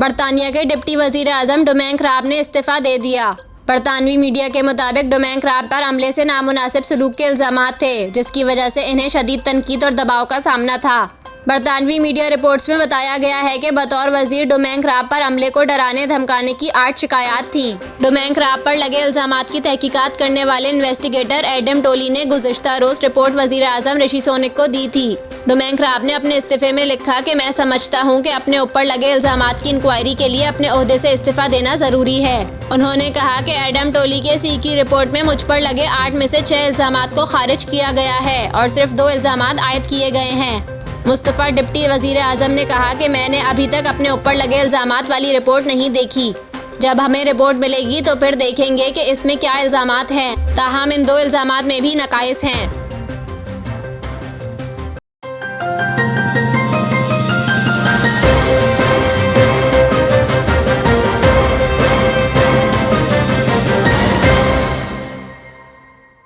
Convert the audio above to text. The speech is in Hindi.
बरतानिया के डिप्टी वजीर आजम डोमिनिक राब ने इस्तीफा दे दिया। बरतानवी मीडिया के मुताबिक डोमिनिक राब पर अमले से नामुनासिब सलूक के इल्जामात थे, जिसकी वजह से इन्हें शदीद तनकीद और दबाव का सामना था। बरतानवी मीडिया रिपोर्ट्स में बताया गया है कि बतौर वजीर डोमिनिक राब पर अमले को डराने धमकाने की 8 शिकायत थीं। डोमिनिक राब पर लगे इल्जामात की तहकीकात करने वाले इन्वेस्टिगेटर एडम टोली ने गुज़िश्ता रोज़ रिपोर्ट वजीर आजम ऋषि सुनक को दी थी। डोमिनिक राब ने अपने इस्तीफे में लिखा कि मैं समझता हूं कि अपने ऊपर लगे इल्जामात की इंक्वायरी के लिए अपने ओहदे से इस्तीफा देना ज़रूरी है। उन्होंने कहा कि एडम टोली के सी की रिपोर्ट में मुझ पर लगे 8 में से 6 इल्जामात को खारिज किया गया है और सिर्फ 2 इल्जामात आयद किए गए हैं। मुस्तफ़ा डिप्टी वजीर आजम ने कहा कि मैंने अभी तक अपने ऊपर लगे इल्जामात वाली रिपोर्ट नहीं देखी। जब हमें रिपोर्ट मिलेगी तो फिर देखेंगे कि इसमें क्या इल्जामात हैं। ताहम इन 2 इल्जामात में भी नकाइस हैं।